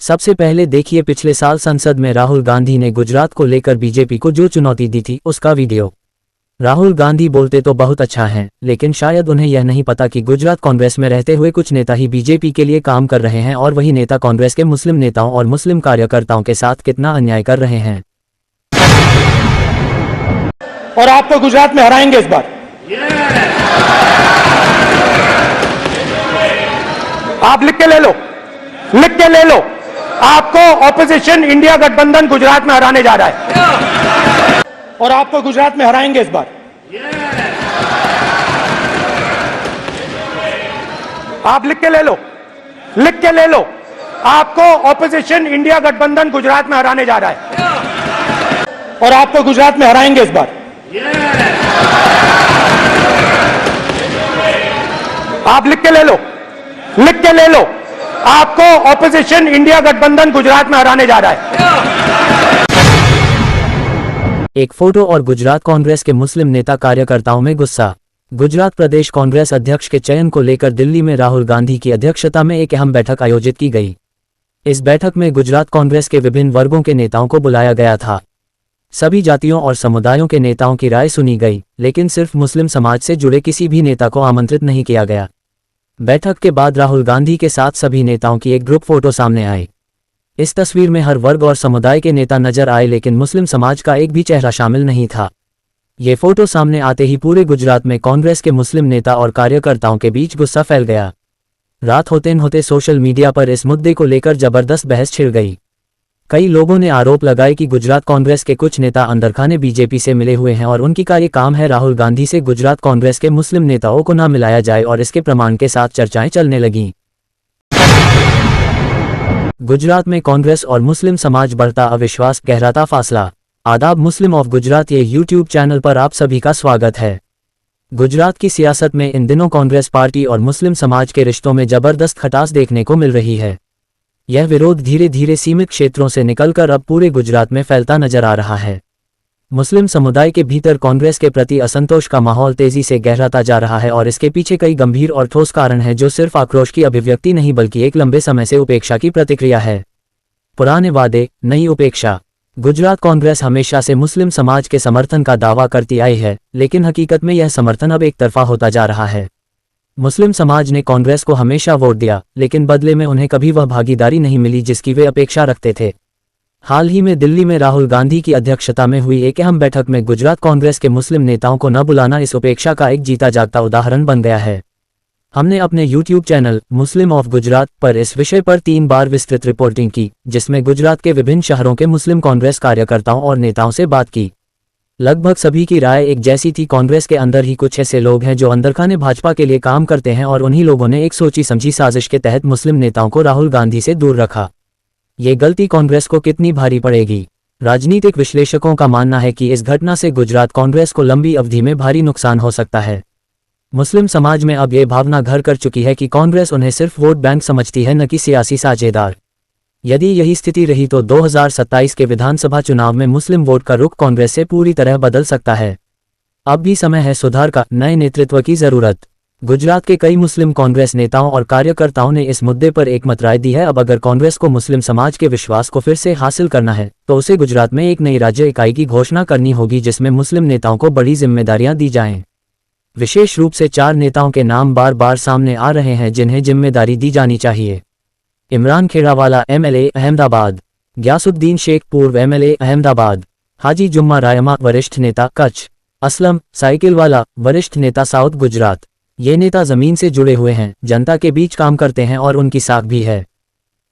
सबसे पहले देखिए पिछले साल संसद में राहुल गांधी ने गुजरात को लेकर बीजेपी को जो चुनौती दी थी उसका वीडियो। राहुल गांधी बोलते तो बहुत अच्छा हैं, लेकिन शायद उन्हें यह नहीं पता कि गुजरात कांग्रेस में रहते हुए कुछ नेता ही बीजेपी के लिए काम कर रहे हैं और वही नेता कांग्रेस के मुस्लिम नेताओं और मुस्लिम कार्यकर्ताओं के साथ कितना अन्याय कर रहे हैं। और आपको गुजरात में हराएंगे इस बार। आप लिख के ले लो, लिख के ले लो। आपको ऑपोजिशन इंडिया गठबंधन गुजरात में हराने जा रहा है और आपको गुजरात में हराएंगे इस बार। आप लिख के ले लो, लिख के ले लो। आपको ऑपोजिशन इंडिया गठबंधन गुजरात में हराने जा रहा है और आपको गुजरात में हराएंगे इस बार। आप लिख के ले लो, लिख के ले लो। आपको ऑपोजिशन इंडिया गठबंधन गुजरात में हराने जा रहा है। एक फोटो और गुजरात कांग्रेस के मुस्लिम नेता कार्यकर्ताओं में गुस्सा। गुजरात प्रदेश कांग्रेस अध्यक्ष के चयन को लेकर दिल्ली में राहुल गांधी की अध्यक्षता में एक अहम बैठक आयोजित की गई। इस बैठक में गुजरात कांग्रेस के विभिन्न वर्गों के नेताओं को बुलाया गया था। सभी जातियों और समुदायों के नेताओं की राय सुनी गई, लेकिन सिर्फ मुस्लिम समाज से जुड़े किसी भी नेता को आमंत्रित नहीं किया गया। बैठक के बाद राहुल गांधी के साथ सभी नेताओं की एक ग्रुप फोटो सामने आई। इस तस्वीर में हर वर्ग और समुदाय के नेता नजर आए, लेकिन मुस्लिम समाज का एक भी चेहरा शामिल नहीं था। ये फोटो सामने आते ही पूरे गुजरात में कांग्रेस के मुस्लिम नेता और कार्यकर्ताओं के बीच गुस्सा फैल गया। रात होते होते सोशल मीडिया पर इस मुद्दे को लेकर जबरदस्त बहस छिड़ गई। कई लोगों ने आरोप लगाए कि गुजरात कांग्रेस के कुछ नेता अंदरखाने बीजेपी से मिले हुए हैं और उनकी का ये काम है राहुल गांधी से गुजरात कांग्रेस के मुस्लिम नेताओं को ना मिलाया जाए, और इसके प्रमाण के साथ चर्चाएं चलने लगीं। गुजरात में कांग्रेस और मुस्लिम समाज बढ़ता अविश्वास, गहराता फासला। आदाब, मुस्लिम ऑफ गुजरात ये यूट्यूब चैनल पर आप सभी का स्वागत है। गुजरात की सियासत में इन दिनों कांग्रेस पार्टी और मुस्लिम समाज के रिश्तों में जबरदस्त खटास देखने को मिल रही है। यह विरोध धीरे धीरे सीमित क्षेत्रों से निकलकर अब पूरे गुजरात में फैलता नजर आ रहा है। मुस्लिम समुदाय के भीतर कांग्रेस के प्रति असंतोष का माहौल तेजी से गहराता जा रहा है और इसके पीछे कई गंभीर और ठोस कारण हैं, जो सिर्फ आक्रोश की अभिव्यक्ति नहीं बल्कि एक लंबे समय से उपेक्षा की प्रतिक्रिया है। पुराने वादे, नई उपेक्षा। गुजरात कांग्रेस हमेशा से मुस्लिम समाज के समर्थन का दावा करती आई है, लेकिन हकीकत में यह समर्थन अब एक तरफा होता जा रहा है। मुस्लिम समाज ने कांग्रेस को हमेशा वोट दिया, लेकिन बदले में उन्हें कभी वह भागीदारी नहीं मिली जिसकी वे अपेक्षा रखते थे। हाल ही में दिल्ली में राहुल गांधी की अध्यक्षता में हुई एक अहम बैठक में गुजरात कांग्रेस के मुस्लिम नेताओं को न बुलाना इस उपेक्षा का एक जीता जागता उदाहरण बन गया है। हमने अपने YouTube channel Muslim of Gujarat पर इस विषय पर 3 बार विस्तृत रिपोर्टिंग की, जिसमें गुजरात के विभिन्न शहरों के मुस्लिम कांग्रेस कार्यकर्ताओं और नेताओं से बात की। लगभग सभी की राय एक जैसी थी। कांग्रेस के अंदर ही कुछ ऐसे लोग हैं जो अंदरखाने भाजपा के लिए काम करते हैं, और उन्हीं लोगों ने एक सोची समझी साजिश के तहत मुस्लिम नेताओं को राहुल गांधी से दूर रखा। ये गलती कांग्रेस को कितनी भारी पड़ेगी? राजनीतिक विश्लेषकों का मानना है कि इस घटना से गुजरात कांग्रेस को लंबी अवधि में भारी नुकसान हो सकता है। मुस्लिम समाज में अब ये भावना घर कर चुकी है कि कांग्रेस उन्हें सिर्फ वोट बैंक समझती है, न कि सियासी साझेदार। यदि यही स्थिति रही तो 2027 के विधानसभा चुनाव में मुस्लिम वोट का रुख कांग्रेस से पूरी तरह बदल सकता है। अब भी समय है सुधार का, नए नेतृत्व की जरूरत। गुजरात के कई मुस्लिम कांग्रेस नेताओं और कार्यकर्ताओं ने इस मुद्दे पर एकमत राय दी है। अब अगर कांग्रेस को मुस्लिम समाज के विश्वास को फिर से हासिल करना है तो उसे गुजरात में एक नई राज्य इकाई की घोषणा करनी होगी, जिसमें मुस्लिम नेताओं को बड़ी जिम्मेदारियां दी जाएं। विशेष रूप से 4 नेताओं के नाम बार बार सामने आ रहे हैं जिन्हें जिम्मेदारी दी जानी चाहिए। इमरान खेड़ावाला MLA अहमदाबाद, ग्यासुद्दीन शेख पूर्व MLA अहमदाबाद, हाजी जुम्मा रायमा वरिष्ठ नेता कच्छ, असलम साइकिलवाला वरिष्ठ नेता साउथ गुजरात। ये नेता जमीन से जुड़े हुए हैं, जनता के बीच काम करते हैं और उनकी साख भी है।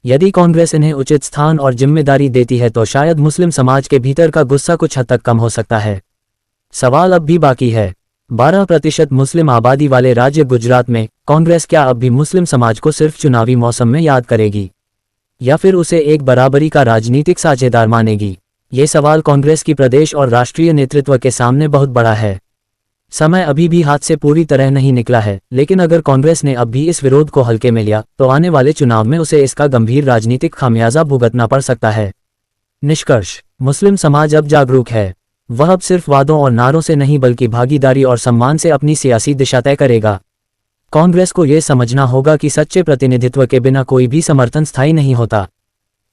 यदि कांग्रेस इन्हें उचित स्थान और जिम्मेदारी देती है तो शायद मुस्लिम समाज के भीतर का गुस्सा कुछ हद तक कम हो सकता है। सवाल अब भी बाकी है। 12% मुस्लिम आबादी वाले राज्य गुजरात में कांग्रेस क्या अब भी मुस्लिम समाज को सिर्फ चुनावी मौसम में याद करेगी, या फिर उसे एक बराबरी का राजनीतिक साझेदार मानेगी? ये सवाल कांग्रेस की प्रदेश और राष्ट्रीय नेतृत्व के सामने बहुत बड़ा है। समय अभी भी हाथ से पूरी तरह नहीं निकला है, लेकिन अगर कांग्रेस ने अब भी इस विरोध को हल्के में लिया तो आने वाले चुनाव में उसे इसका गंभीर राजनीतिक खामियाजा भुगतना पड़ सकता है। निष्कर्ष, मुस्लिम समाज अब जागरूक है। वह अब सिर्फ वादों और नारों से नहीं बल्कि भागीदारी और सम्मान से अपनी सियासी दिशा तय करेगा। कांग्रेस को यह समझना होगा कि सच्चे प्रतिनिधित्व के बिना कोई भी समर्थन स्थायी नहीं होता।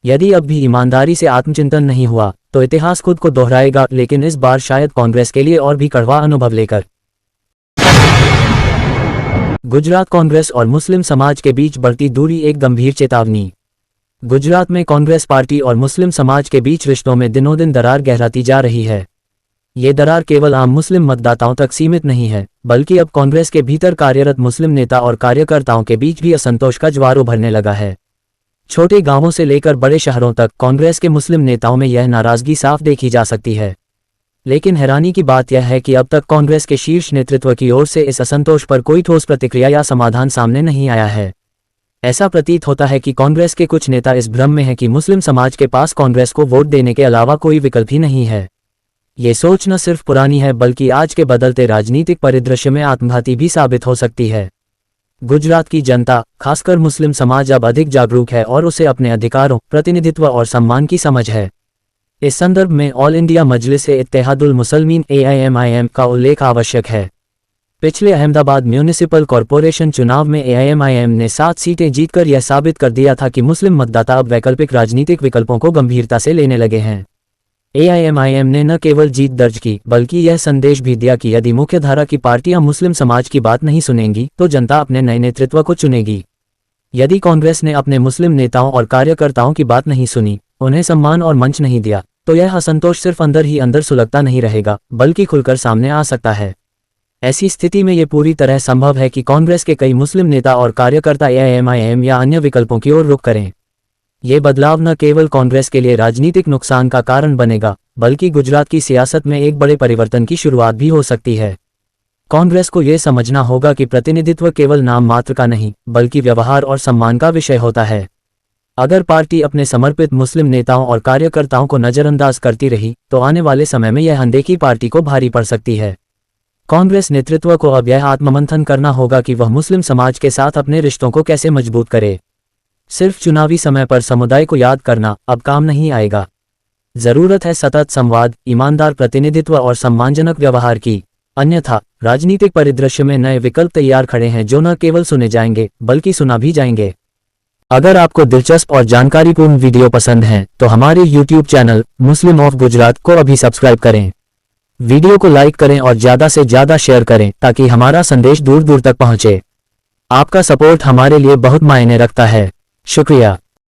यदि अब भी ईमानदारी से आत्मचिंतन नहीं हुआ तो इतिहास खुद को दोहराएगा, लेकिन इस बार शायद कांग्रेस के लिए और भी कड़वा अनुभव लेकर। गुजरात कांग्रेस और मुस्लिम समाज के बीच बढ़ती दूरी एक गंभीर चेतावनी। गुजरात में कांग्रेस पार्टी और मुस्लिम समाज के बीच रिश्तों में दिनों दिन दरार गहराती जा रही है। ये दरार केवल आम मुस्लिम मतदाताओं तक सीमित नहीं है, बल्कि अब कांग्रेस के भीतर कार्यरत मुस्लिम नेता और कार्यकर्ताओं के बीच भी असंतोष का ज्वार उभरने लगा है। छोटे गांवों से लेकर बड़े शहरों तक कांग्रेस के मुस्लिम नेताओं में यह नाराजगी साफ देखी जा सकती है। लेकिन हैरानी की बात यह है कि अब तक कांग्रेस के शीर्ष नेतृत्व की ओर से इस असंतोष पर कोई ठोस प्रतिक्रिया या समाधान सामने नहीं आया है। ऐसा प्रतीत होता है कि कांग्रेस के कुछ नेता इस भ्रम में हैं कि मुस्लिम समाज के पास कांग्रेस को वोट देने के अलावा कोई विकल्प ही नहीं है। ये सोच न सिर्फ पुरानी है बल्कि आज के बदलते राजनीतिक परिदृश्य में आत्मघाती भी साबित हो सकती है। गुजरात की जनता, खासकर मुस्लिम समाज अब अधिक जागरूक है और उसे अपने अधिकारों, प्रतिनिधित्व और सम्मान की समझ है। इस संदर्भ में all India Majlis-e-Ittehadul Muslimeen AIMIM का उल्लेख आवश्यक है। पिछले अहमदाबाद म्यूनिसिपल कॉरपोरेशन चुनाव में AIMIM ने 7 सीटें जीतकर यह साबित कर दिया था कि मुस्लिम मतदाता अब वैकल्पिक राजनीतिक विकल्पों को गंभीरता से लेने लगे हैं। AIMIM ने न केवल जीत दर्ज की बल्कि यह संदेश भी दिया कि यदि मुख्यधारा की पार्टियां मुस्लिम समाज की बात नहीं सुनेंगी तो जनता अपने नए नेतृत्व को चुनेगी। यदि कांग्रेस ने अपने मुस्लिम नेताओं और कार्यकर्ताओं की बात नहीं सुनी, उन्हें सम्मान और मंच नहीं दिया, तो यह असंतोष सिर्फ अंदर ही अंदर सुलगता नहीं रहेगा बल्कि खुलकर सामने आ सकता है। ऐसी स्थिति में ये पूरी तरह संभव है कि कांग्रेस के कई मुस्लिम नेता और कार्यकर्ता AIMIM या अन्य विकल्पों की ओर रुख करें। ये बदलाव न केवल कांग्रेस के लिए राजनीतिक नुकसान का कारण बनेगा बल्कि गुजरात की सियासत में एक बड़े परिवर्तन की शुरुआत भी हो सकती है। कांग्रेस को यह समझना होगा कि प्रतिनिधित्व केवल नाम मात्र का नहीं बल्कि व्यवहार और सम्मान का विषय होता है। अगर पार्टी अपने समर्पित मुस्लिम नेताओं और कार्यकर्ताओं को नजरअंदाज करती रही तो आने वाले समय में यह अनदेखी पार्टी को भारी पड़ सकती है। कांग्रेस नेतृत्व को अब यह आत्ममंथन करना होगा कि वह मुस्लिम समाज के साथ अपने रिश्तों को कैसे मजबूत करे। सिर्फ चुनावी समय पर समुदाय को याद करना अब काम नहीं आएगा। जरूरत है सतत संवाद, ईमानदार प्रतिनिधित्व और सम्मानजनक व्यवहार की। अन्यथा राजनीतिक परिदृश्य में नए विकल्प तैयार खड़े हैं जो न केवल सुने जाएंगे बल्कि सुना भी जाएंगे। अगर आपको दिलचस्प और जानकारीपूर्ण वीडियो पसंद हैं तो हमारे YouTube channel Muslim of Gujarat को अभी सब्सक्राइब करें। वीडियो को लाइक करें और ज़्यादा से ज़्यादा शेयर करें ताकि हमारा संदेश दूर दूर तक पहुंचे। आपका सपोर्ट हमारे लिए बहुत मायने रखता है। शुक्रिया।